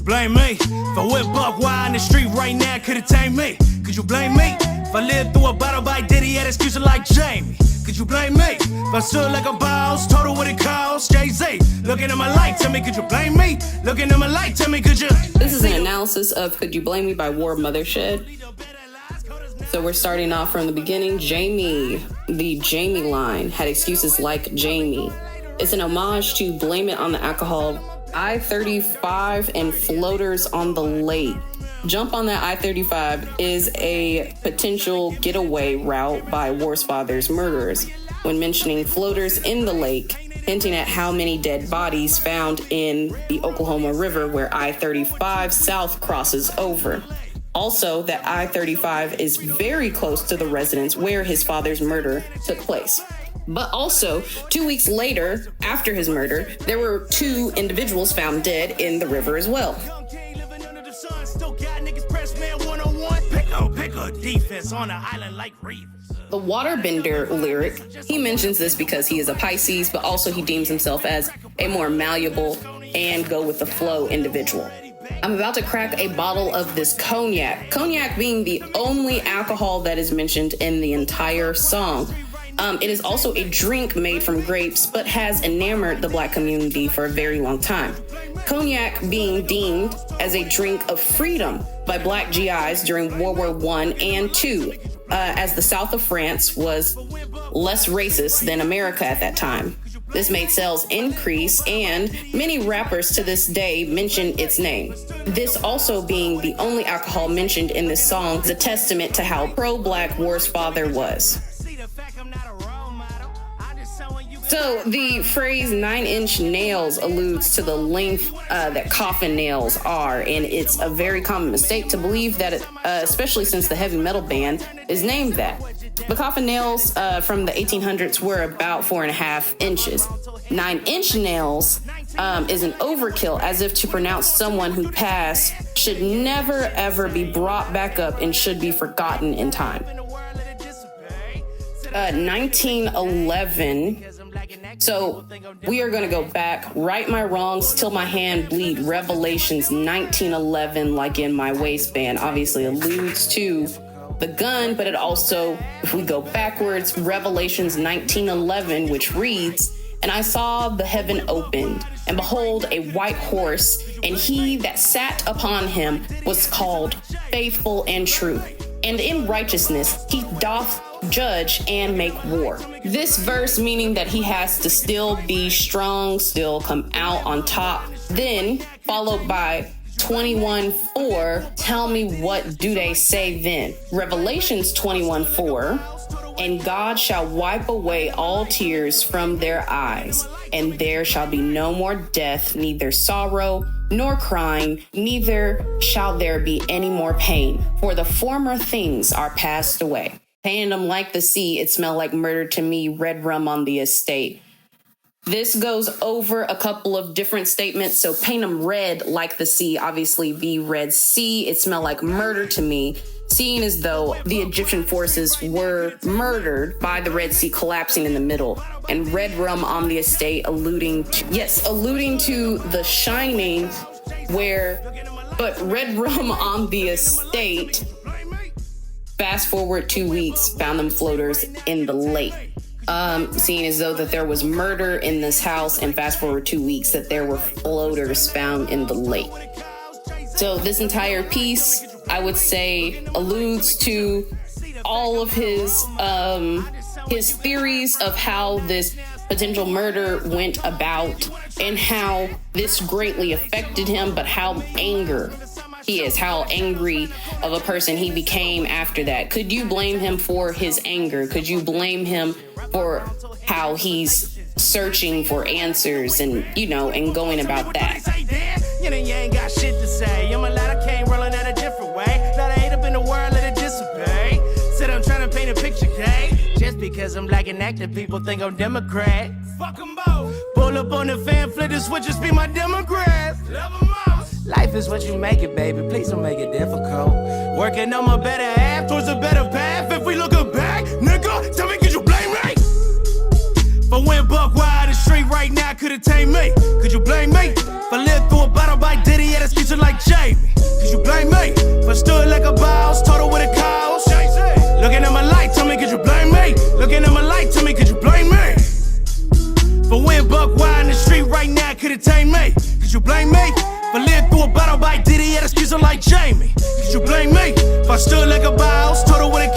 blame me? If I went buck wild in the street right now, could it tame me? Could you blame me? If I lived through a battle by Diddy, had excuses like Jamie, could you blame me? If I stood like a boss, told her what it costs, Jay-Z, looking at my light, tell me, could you blame me? Looking at my light, tell me, could you? This is an analysis of Could You Blame Me by War Mothershed. So we're starting off from the beginning. Jamie, the Jamie line, had excuses like Jamie. It's an homage to Blame It on the Alcohol, I-35 and floaters on the lake. Jump on that I-35 is a potential getaway route by War's father's murderers when mentioning floaters in the lake, hinting at how many dead bodies found in the Oklahoma River where I-35 South crosses over. Also, that I-35 is very close to the residence where his father's murder took place. But also, 2 weeks later, after his murder, there were 2 individuals found dead in the river as well. The waterbender lyric, he mentions this because he is a Pisces, but also he deems himself as a more malleable and go with the flow individual. I'm about to crack a bottle of this cognac. Cognac being the only alcohol that is mentioned in the entire song. It is also a drink made from grapes, but has enamored the Black community for a very long time. Cognac being deemed as a drink of freedom by Black GIs during World War I and II, as the south of France was less racist than America at that time. This made sales increase, and many rappers to this day mention its name. This also being the only alcohol mentioned in this song is a testament to how pro-Black War's father was. So the phrase 9-inch nails alludes to the length that coffin nails are, and it's a very common mistake to believe that, especially since the heavy metal band is named that. But coffin nails from the 1800s were about 4.5 inches. 9-inch nails is an overkill, as if to pronounce someone who passed should never ever be brought back up and should be forgotten in time. 1911. So we are going to go back, right my wrongs till my hand bleed. Revelations 1911, like in my waistband, obviously alludes to the gun, but it also, if we go backwards, Revelations 1911, which reads, "And I saw the heaven opened, and behold, a white horse, and he that sat upon him was called Faithful and True. And in righteousness he doth judge and make war." This verse meaning that he has to still be strong, still come out on top. Then followed by 21:4, tell me what do they say then? Revelations 21:4, "And God shall wipe away all tears from their eyes, and there shall be no more death, neither sorrow nor crying, neither shall there be any more pain, for the former things are passed away. Painted them like the sea, it smelled like murder to me, red rum on the estate." This goes over a couple of different statements. So paint them red like the sea, obviously the Red Sea, it smelled like murder to me, seeing as though the Egyptian forces were murdered by the Red Sea collapsing in the middle. And red rum on the estate alluding to The Shining, but red rum on the estate, fast forward 2 weeks, found them floaters in the lake. Seeing as though that there was murder in this house, and fast forward 2 weeks that there were floaters found in the lake. So this entire piece, I would say, alludes to all of his theories of how this potential murder went about and how this greatly affected him, but how angry of a person he became after that. Could you blame him for his anger? Could you blame him for how he's searching for answers and going about that? You ain't got shit to say. I'm a lot of cane rolling out a different way. Lot of hate up in the world, let it dissipate. Said I'm trying to paint a picture, okay? Just because I'm Black and active, people think I'm Democrat. Fuck them both. Pull up on the fan, flip the switches, be my Democrat. Love them all. Life is what you make it, baby. Please don't make it difficult. Working on my better half towards a better path. If we looking back, nigga, tell me, could you blame me? If I went buck wild in the street right now, could it tame me? Could you blame me? If I lived through a battle by Diddy, had excuses like like Diddy, had excuse her like Jamie. Could you blame me if I stood like a boss, told her what it